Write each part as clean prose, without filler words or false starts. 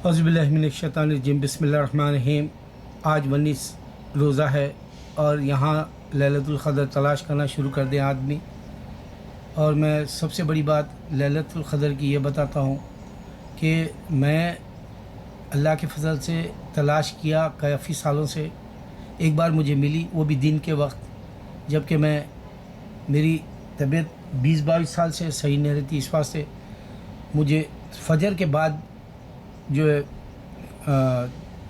औज़ुबिल्लाहिमिनश्शैतानिर्रजीम बिस्मिल्लाहिर्रहमानिर्रहीम। आज 19 रोज़ा है और यहाँ लैलतुल क़द्र तलाश करना शुरू कर दें आदमी। और मैं सबसे बड़ी बात लैलतुल क़द्र की ये बताता हूँ कि मैं अल्लाह के फ़ज़ल से तलाश किया काफ़ी सालों से। एक बार मुझे मिली, वो भी दिन के वक्त, जबकि मेरी तबीयत 20-22 साल से सही नहीं रहती। इस वास्ते मुझे फजर के बाद जो है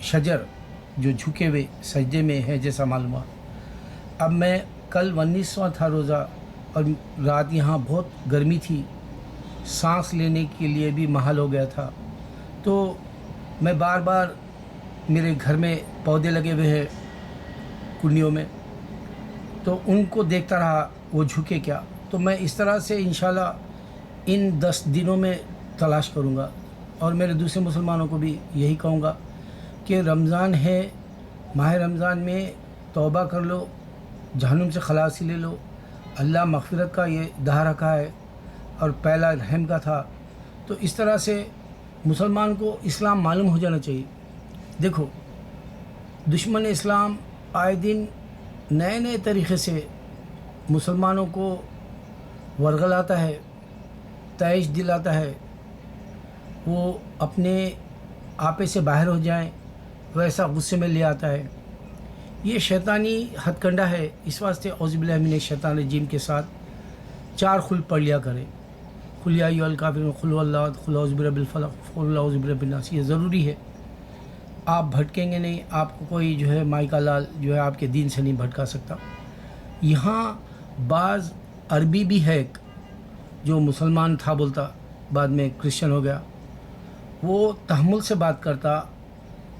शजर जो झुके हुए सजदे में है जैसा मालूम हुआ। अब मैं कल 19वां था रोज़ा और रात यहाँ बहुत गर्मी थी, सांस लेने के लिए भी महल हो गया था। तो मैं बार बार, मेरे घर में पौधे लगे हुए हैं कुंडियों में, तो उनको देखता रहा वो झुके क्या। तो मैं इस तरह से इंशाल्लाह इन 10 दिनों में तलाश करूँगा। और मेरे दूसरे मुसलमानों को भी यही कहूँगा कि रमज़ान है, माह रमज़ान में तौबा कर लो, जहन्नुम से खलासी ले लो। अल्लाह मग़फ़िरत का ये दहा रखा है और पहला रहम का था। तो इस तरह से मुसलमान को इस्लाम मालूम हो जाना चाहिए। देखो, दुश्मन इस्लाम आए दिन नए नए तरीक़े से मुसलमानों को वर्गलाता है, तैश दिलाता है, वो अपने आपे से बाहर हो जाएं वैसा गुस्से में ले आता है। ये शैतानी हथकंडा है। इस वास्ते औज़ुबिल्लाहिमिनश्शैतानिर्रजीम के साथ 4 खुल पढ़ लिया करें। कुल या अय्युहल काफ़िरून, कुल हुवल्लाहु अहद, कुल औज़ु बिरब्बिल फलक़, कुल औज़ु बिरब्बिन नास। ये ज़रूरी है। आप भटकेंगे नहीं, आपको कोई जो है माई का लाल जो है आपके दीन से नहीं भटका सकता। यहाँ बाज़ अरबी भी है, जो मुसलमान था बोलता, बाद में क्रिश्चियन हो गया। वो तहम्मुल से बात करता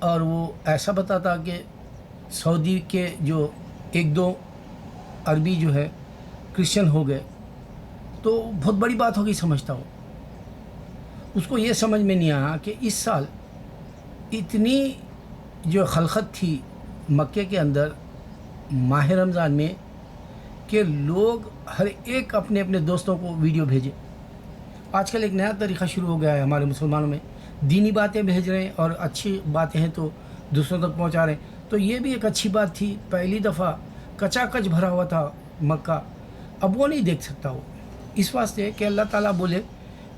और वो ऐसा बताता कि सऊदी के जो 1-2 अरबी जो है क्रिश्चियन हो गए, तो बहुत बड़ी बात होगी समझता हूँ। उसको ये समझ में नहीं आया कि इस साल इतनी जो खलक़त थी मक्के के अंदर माह रमज़ान में कि लोग हर एक अपने अपने दोस्तों को वीडियो भेजे। आजकल एक नया तरीक़ा शुरू हो गया है हमारे मुसलमानों में, दीनी बातें भेज रहे हैं और अच्छी बातें हैं तो दूसरों तक पहुंचा रहे हैं। तो ये भी एक अच्छी बात थी। पहली दफ़ा कचाकच भरा हुआ था मक्का, अब वो नहीं देख सकता वो। इस वास्ते कि अल्लाह ताला बोले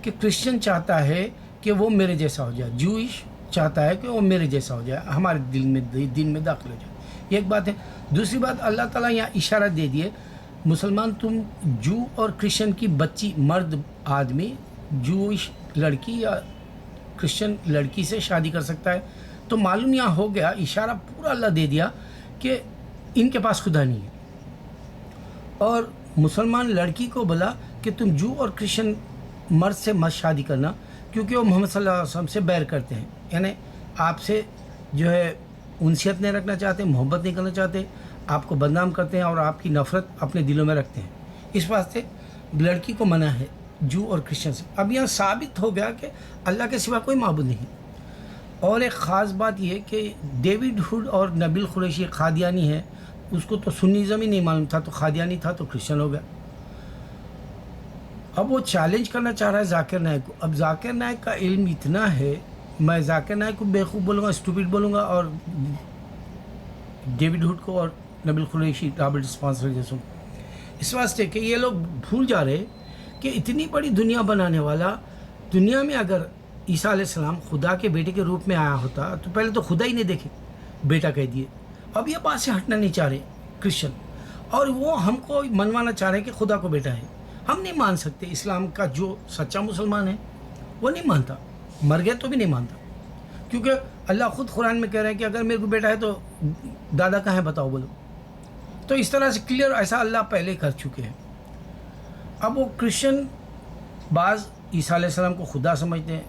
कि क्रिश्चियन चाहता है कि वो मेरे जैसा हो जाए, जूइश चाहता है कि वो मेरे जैसा हो जाए, हमारे दिन में दाखिल हो जाए। ये एक बात है। दूसरी बात, अल्लाह ताला यहाँ इशारा दे दिए, मुसलमान तुम जू और क्रिश्चियन की बच्ची, मर्द आदमी जूइश लड़की या क्रिश्चियन लड़की से शादी कर सकता है। तो मालूम यहाँ हो गया, इशारा पूरा अल्लाह दे दिया कि इनके पास खुदा नहीं है। और मुसलमान लड़की को बोला कि तुम जू और क्रिश्चियन मर्द से मत शादी करना, क्योंकि वो मोहम्मद सल्लल्लाहु अलैहि वसल्लम से बैर करते हैं, यानी आपसे जो है उनसियत नहीं रखना चाहते, मोहब्बत नहीं करना चाहते, आपको बदनाम करते हैं और आपकी नफ़रत अपने दिलों में रखते हैं। इस वास्ते लड़की को मना है जू और क्रिश्चियन से। अब यहाँ साबित हो गया कि अल्लाह के सिवा कोई माबूद नहीं। और एक ख़ास बात यह कि डेविड हुड और नबील कुरैशी खादियानी है, उसको तो सुन्नीज़म ही नहीं मालूम था, तो खादियानी था तो क्रिश्चियन हो गया। अब वो चैलेंज करना चाह रहा है जाकिर नाइक को। अब जाकिर नाइक का इल्म इतना है, मैं जाकिर नाइक को बेवकूफ़ बोलूँगा, स्टूपिड बोलूँगा, और डेविड हुड को और नबील कुरैशी, रॉबर्ट स्पॉन्सर जैसों। इस वास्ते कि ये लोग भूल जा रहे कि इतनी बड़ी दुनिया बनाने वाला, दुनिया में अगर ईसा अलैहिस्सलाम खुदा के बेटे के रूप में आया होता तो पहले तो खुदा ही नहीं देखे, बेटा कह दिए। अब ये बात से हटना नहीं चाह रहे क्रिश्चियन, और वो हमको मनवाना चाह रहे हैं कि खुदा को बेटा है। हम नहीं मान सकते। इस्लाम का जो सच्चा मुसलमान है वो नहीं मानता, मर गया तो भी नहीं मानता, क्योंकि अल्लाह ख़ुद कुरान में कह रहे हैं कि अगर मेरे को बेटा है तो दादा कहाँ है बताओ, बोलो। तो इस तरह से क्लियर ऐसा अल्लाह पहले कर चुके हैं। अब वो क्रिश्चियन बाज़ ईसा अलैहिस्सलाम को खुदा समझते हैं,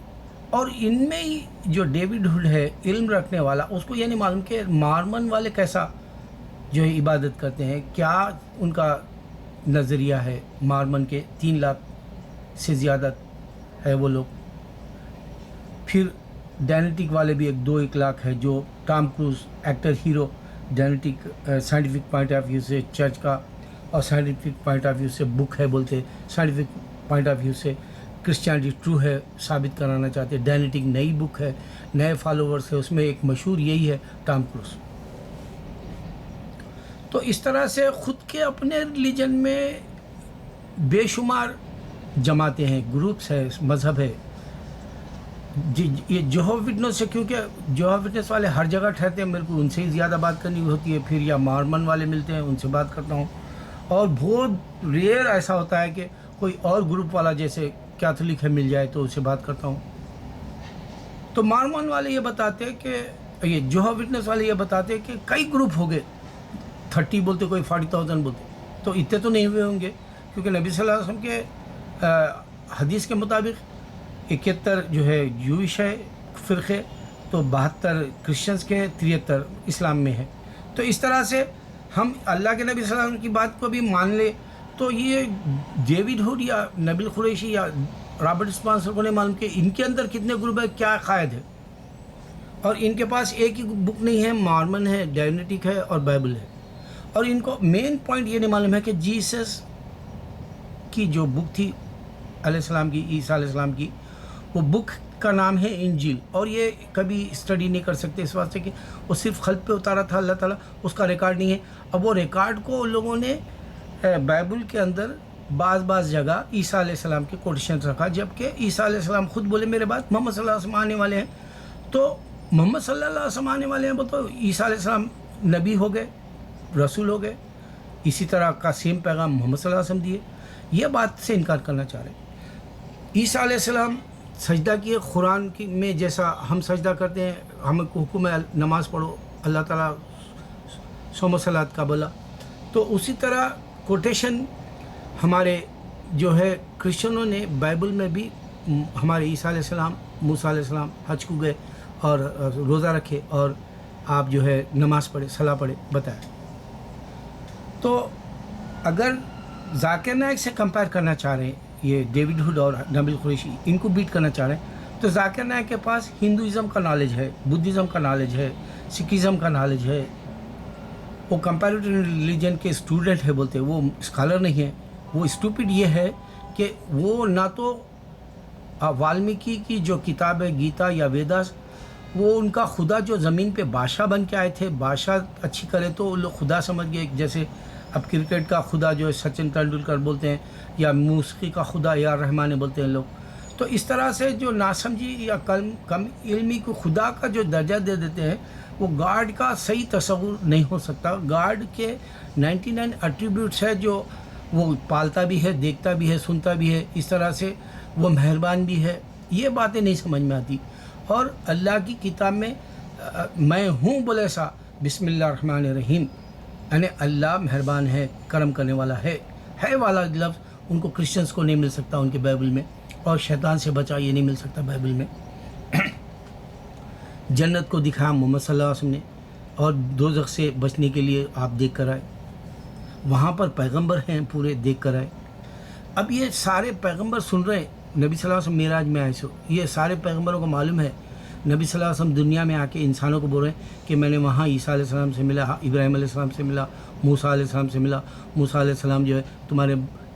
और इनमें ही जो डेविड हुड है इल्म रखने वाला, उसको ये नहीं मालूम कि मार्मन वाले कैसा जो है इबादत करते हैं, क्या उनका नज़रिया है। मार्मन के 3 लाख से ज़्यादा है वो लोग। फिर डायनेटिक वाले भी 1 लाख है, जो Tom Cruise actor hero dianetic scientific point of view से चर्च का, और साइंटिफिक पॉइंट ऑफ व्यू से बुक है बोलते, साइंटिफिक पॉइंट ऑफ व्यू से क्रिश्चियनिटी ट्रू है साबित कराना चाहते हैं। डायनेटिक नई बुक है, नए फॉलोवर्स है, उसमें एक मशहूर यही है टॉम क्रूज। तो इस तरह से ख़ुद के अपने रिलीजन में बेशुमार जमातें हैं, ग्रुप्स है, मज़हब है। ये जोहो विटनेस है, क्योंकि जोहो विटनेस वाले हर जगह ठहरते हैं, मेरे को उनसे ही ज़्यादा बात करनी होती है। फिर या मॉर्मन वाले मिलते हैं, उनसे बात करता हूँ। और बहुत रेयर ऐसा होता है कि कोई और ग्रुप वाला जैसे कैथोलिक है मिल जाए तो उससे बात करता हूँ। तो मॉर्मन वाले ये बताते हैं कि ये जोहो विटनेस वाले ये बताते हैं कि कई ग्रुप हो गए, 30 बोलते, कोई 40,000 बोलते। तो इतने तो नहीं हुए होंगे, क्योंकि नबी सल्लल्लाहु अलैहि वसल्लम के हदीस के मुताबिक 71 जो है यूश है फ़िरक़े, तो 72 क्रिश्चियंस के, 73 इस्लाम में है। तो इस तरह से हम अल्लाह के नबी सल्लल्लाहु अलैहि वसल्लम की बात को भी मान ले तो ये डेविड हुड या नबील कुरैशी या रॉबर्ट स्पॉन्सर को नहीं मालूम कि इनके अंदर कितने ग्रुप है, क्या क़ायद है। और इनके पास एक ही बुक नहीं है, मॉर्मन है, डायनेटिक है और बाइबल है। और इनको मेन पॉइंट ये नहीं मालूम है कि जीसस की जो बुक थी अलैहिस्सलाम की, ईसा अलैहिस्सलाम की, वो बुक का नाम है इंजील। और ये कभी स्टडी नहीं कर सकते इस वास्ते कि वो सिर्फ खल्क पे उतारा था अल्लाह ताला, उसका रिकॉर्ड नहीं है। अब वो रिकॉर्ड को उन लोगों ने बाइबल के अंदर बाज़ जगह ईसा अलैहिस्सलाम के कोटेशन रखा, जबकि ईसा अलैहिस्सलाम खुद बोले मेरे बाद मोहम्मद सल्लल्लाहु अलैहि वसल्लम आने वाले हैं। तो मोहम्मद सल्लल्लाहु अलैहि वसल्लम आने वाले हैं, वो तो ईसा अलैहिस्सलाम नबी हो गए, रसूल हो गए। इसी तरह का सेम पैगाम मोहम्मद सल्लल्लाहु अलैहि वसल्लम दिए। ये बात से इनकार करना चाह रहे। ईसा अलैहिस्सलाम सजदा किए कुरान की में, जैसा हम सजदा करते हैं, हमें हुक्म है नमाज़ पढ़ो, अल्लाह ताला सोम सलात का बोला। तो उसी तरह कोटेशन हमारे जो है क्रिश्चियनों ने बाइबल में भी हमारे ईसा अलैहिस्सलाम, मूसा अलैहिस्सलाम हज को गए और रोज़ा रखे और आप जो है नमाज़ पढ़े, सलाह पढ़े, बताया। तो अगर जाकिर नाइक से कंपेयर करना चाह रहे हैं, ये डेविड हुड और नबील कुरैशी, इनको बीट करना चाह रहे हैं, तो जाकिर नाइक के पास हिंदुज़म का नॉलेज है, बुद्धिज़्म का नॉलेज है, सिखिज़म का नॉलेज है। वो कंपैरेटिव रिलीजन के स्टूडेंट है बोलते हैं, वो स्कॉलर नहीं है। वो स्टूपिड ये है कि वो ना तो वाल्मीकि की जो किताब है गीता या वेदास, वो उनका खुदा जो ज़मीन पे बादशाह बन के आए थे, बादशाह अच्छी करे तो वो लोग खुदा समझ गए। जैसे अब क्रिकेट का खुदा जो है सचिन तेंदुलकर बोलते हैं, या मौसीकी का खुदा या रहमान बोलते हैं लोग। तो इस तरह से जो नासमझी या कम इल्मी को खुदा का जो दर्जा दे देते हैं, वो गॉड का सही तस्वुर नहीं हो सकता। गॉड के 99 एट्रीब्यूट्स है, जो वो पालता भी है, देखता भी है, सुनता भी है, इस तरह से वो मेहरबान भी है। ये बातें नहीं समझ में आती। और अल्लाह की किताब में मैं हूँ बोले सा बिस्मिल्लाहिर्रहमानिर्रहीम, यानी अल्लाह मेहरबान है, करम करने वाला है वाला लफ्ज़ उनको क्रिश्चियंस को नहीं मिल सकता उनके बाइबल में। और शैतान से बचा ये नहीं मिल सकता बाइबल में। जन्नत को दिखाया मोहम्मद सल्लल्लाहु अलैहि वसल्लम ने, और दोज़ख से बचने के लिए आप देख कर आए, वहाँ पर पैगंबर हैं पूरे, देख कर आए। अब ये सारे पैगंबर सुन रहे हैं, नबी सल्लल्लाहु अलैहि वसल्लम मेराज में आए, सो ये सारे पैगंबरों को मालूम है नबी सल्लल्लाहु अलैहि वसल्लम दुनिया में आके इंसानों को बोल रहे हैं कि मैंने वहाँ ईसा अलैहिस्सलाम से मिला, इब्राहीम अलैहिस्सलाम से मिला, मूसा अलैहिस्सलाम से मिला। मूसा अलैहिस्सलाम जो है तुम्हारे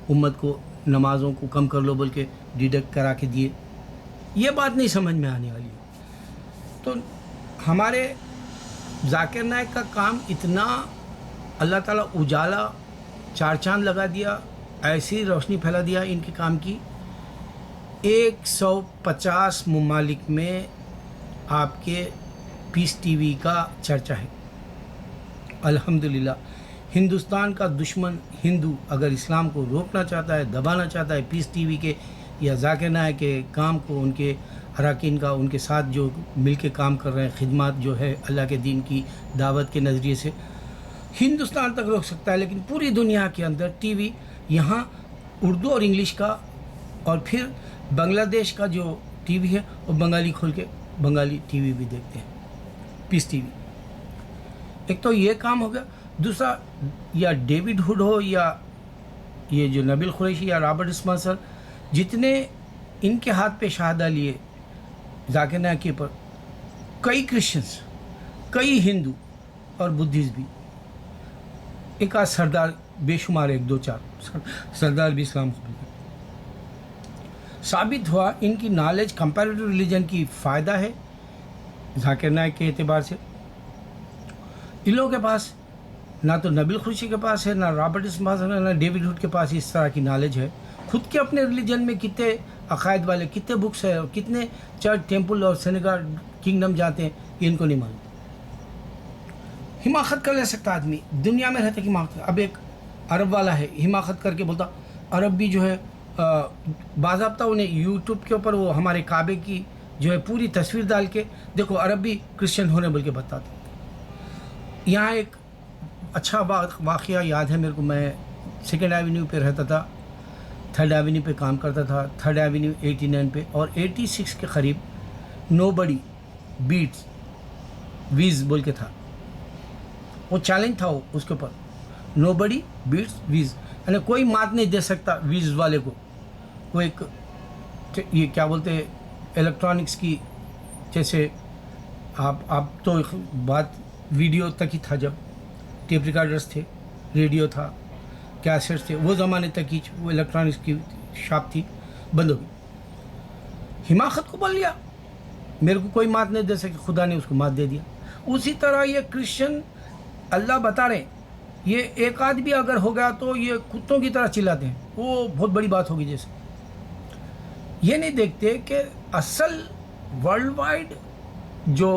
उम्मत को नमाज़ों को कम कर लो बोल के डिडक्ट करा के दिए। ये बात नहीं समझ में आने वाली है। तो हमारे जाकिर नाइक का काम इतना अल्लाह ताला उजाला चार चांद लगा दिया, ऐसी रोशनी फैला दिया इनके काम की। 150 ममालिक में आपके पीस टीवी का चर्चा है। अल्हम्दुलिल्लाह, हिंदुस्तान का दुश्मन हिंदू अगर इस्लाम को रोकना चाहता है, दबाना चाहता है, पीस टीवी के या जाकिर नाइक के काम को, उनके अरकान का, उनके साथ जो मिल के काम कर रहे हैं, खिदमत जो है अल्लाह के दीन की दावत के नज़रिए से, हिंदुस्तान तक रोक सकता है। लेकिन पूरी दुनिया के अंदर टीवी, यहाँ उर्दू और इंग्लिश का, और फिर बांग्लादेश का जो टीवी है वो बंगाली खोल के बंगाली टीवी भी देखते हैं, पीस टीवी। एक तो ये काम हो गया। दूसरा, या डेविड हुड हो या ये जो नबील कुरैशी या रॉबर्ट स्पॉन्सर, जितने इनके हाथ पे शहादा लिए जाकिर नाइक के पर, कई क्रिश्चियंस, कई हिंदू और बुद्धिस्ट भी, एक आध सरदार बेशुमार, 1 2 4 सरदार भी इस्लाम कबूल करते। साबित हुआ इनकी नॉलेज कंपैरेटिव रिलीजन की फ़ायदा है जाकिर नाइक के एतबार से। इन लोगों के पास ना तो नबील खुर्शी के पास है, ना रॉबर्ट स्मार्ट है, ना डेविड हुड के पास इस तरह की नॉलेज है। खुद के अपने रिलीजन में कितने अकायद वाले, कितने बुक्स है और कितने चर्च, टेम्पल और सिनेगार, किंगडम जाते हैं, ये इनको नहीं मालूम। हिमाकत कर ले सकता आदमी, दुनिया में रहते हिमाकत। अब एक अरब वाला है, हिमाकत करके बोलता, अरब भी जो है बाज़ाब्ता उन्हें यूट्यूब के ऊपर वो हमारे काबे की जो है पूरी तस्वीर डाल के देखो अरब भी क्रिश्चियन होने बोल के बताते। यहाँ एक अच्छा वाक़या याद है मेरे को, मैं 2nd एवेन्यू पे रहता था, 3rd एवेन्यू पे काम करता था, 3rd एवेन्यू 89 पे, और 86 के करीब नोबडी बीट्स वीज बोल के था, वो चैलेंज था वो उसके ऊपर, नोबडी बीट्स वीज, यानी कोई मात नहीं दे सकता वीज वाले को। वो एक ये क्या बोलते हैं इलेक्ट्रॉनिक्स की, जैसे आप तो बात वीडियो तक ही था, जब टेप रिकॉर्डर्स थे, रेडियो था, कैसेट्स थे, वो ज़माने तक ही वो इलेक्ट्रॉनिक्स की शॉप थी, बंद हो गई। हिमाकत को बोल लिया मेरे को कोई मात नहीं दे सके, खुदा ने उसको मात दे दिया। उसी तरह ये क्रिश्चियन अल्लाह बता रहे, ये एक आध भी अगर हो गया तो ये कुत्तों की तरह चिल्लाते हैं, वो बहुत बड़ी बात होगी। जैसे ये नहीं देखते कि असल वर्ल्ड वाइड जो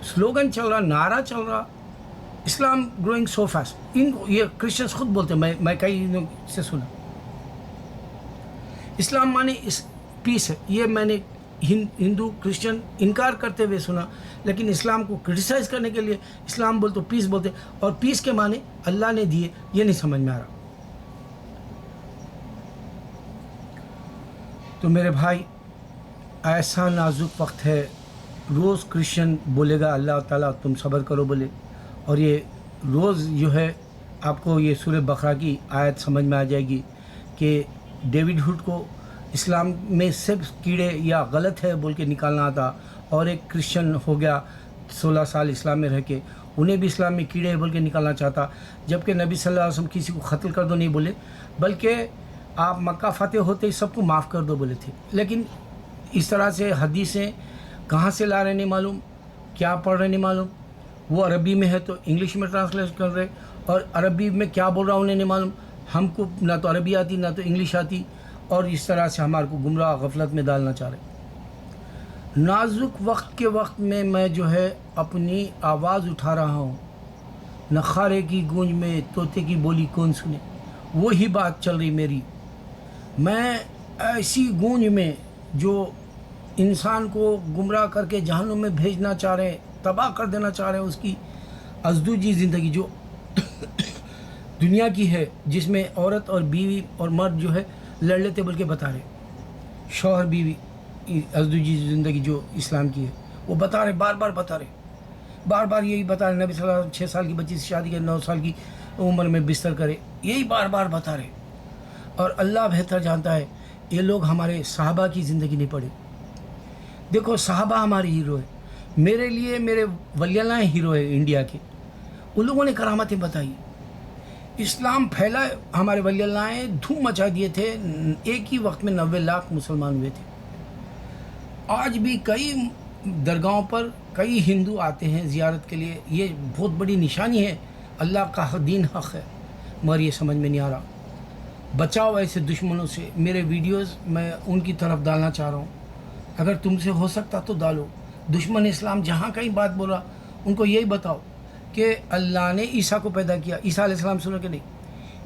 स्लोगन चल रहा, नारा चल रहा, इस्लाम ग्रोइंग सो फास्ट, इनको ये क्रिश्चियंस खुद बोलते हैं, मैं कई से सुना। इस्लाम माने इस पीस है, ये मैंने हिंदू क्रिश्चियन इनकार करते हुए सुना, लेकिन इस्लाम को क्रिटिसाइज़ करने के लिए इस्लाम बोलते, पीस बोलते, और पीस के माने अल्लाह ने दिए, ये नहीं समझ में आ रहा। तो मेरे भाई, ऐसा नाजुक वक्त है, रोज़ क्रिश्चियन बोलेगा अल्लाह ताला तुम सब्र करो बोले, और ये रोज़ जो है आपको ये सूरह बकरा की आयत समझ में आ जाएगी कि डेविड हुड को इस्लाम में सिर्फ कीड़े या गलत है बोल के निकालना आता, और एक क्रिश्चियन हो गया 16 साल इस्लाम में रह के, उन्हें भी इस्लाम में कीड़े बोल के निकालना चाहता, जबकि नबी सल्लल्लाहु अलैहि वसल्लम किसी को कत्ल कर दो नहीं बोले, बल्कि आप मक्का फ़तेह होते ही सबको माफ़ कर दो बोले थे। लेकिन इस तरह से हदीसें कहाँ से ला रहे नहीं मालूम, क्या पढ़ रहे नहीं मालूम, वो अरबी में है तो इंग्लिश में ट्रांसलेट कर रहे, और अरबी में क्या बोल रहा उन्हें नहीं मालूम, हमको ना तो अरबी आती ना तो इंग्लिश आती, और इस तरह से हमारे को गुमराह गफलत में डालना चाह रहे। नाजुक वक्त के वक्त में मैं जो है अपनी आवाज़ उठा रहा हूँ, नखारे की गूंज में तोते की बोली कौन सुने, वो ही बात चल रही मेरी। मैं ऐसी गूंज में जो इंसान को गुमराह करके जहन्नुम में भेजना चाह रहे हैं, तबाह कर देना चाह रहे हैं, उसकी अज़दूजी ज़िंदगी जो दुनिया की है, जिसमें औरत और बीवी और मर्द जो है लड़ लेते बोल के बता रहे, शौहर बीवी अज़दूजी ज़िंदगी जो इस्लाम की है, वो बता रहे, बार बार बता रहे, बार बार यही बता रहे। नबी सल्लल्लाहु अलैहि वसल्लम 6 साल की बच्ची से शादी करे, 9 साल की उम्र में बिस्तर करे, यही बार बार बता रहे। और अल्लाह बेहतर जानता है, ये लोग हमारे सहाबा की ज़िंदगी नहीं पढ़े। देखो सहाबा हमारे हीरो है, मेरे लिए मेरे वलियाल्लाह हीरो है इंडिया के, उन लोगों ने करामतें बताई, इस्लाम फैला, हमारे वलियाल्लाह धूम मचा दिए थे, एक ही वक्त में 90 लाख मुसलमान हुए थे। आज भी कई दरगाहों पर कई हिंदू आते हैं ज़ियारत के लिए, ये बहुत बड़ी निशानी है, अल्लाह का दीन हक़ है, मगर ये समझ में नहीं आ रहा। बचाओ ऐसे दुश्मनों से। मेरे वीडियोस मैं उनकी तरफ डालना चाह रहा हूँ, अगर तुमसे हो सकता तो डालो। दुश्मन इस्लाम जहाँ कहीं बात बोल रहा, उनको यही बताओ कि अल्लाह ने ईसा को पैदा किया, ईसा अलैहिस्सलाम सुनो कि नहीं।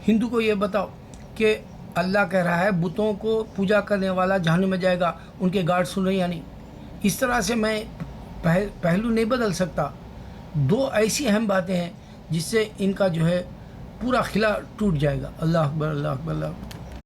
हिंदू को ये बताओ कि अल्लाह कह रहा है बुतों को पूजा करने वाला जहन्नुम में जाएगा, उनके गार्ड सुन रहे या नहीं। इस तरह से मैं पहलू नहीं बदल सकता। दो ऐसी अहम बातें हैं जिससे इनका जो है पूरा खिला टूट जाएगा। अल्लाह अकबर, अल्लाह अकबर, अल्लाह अकबर।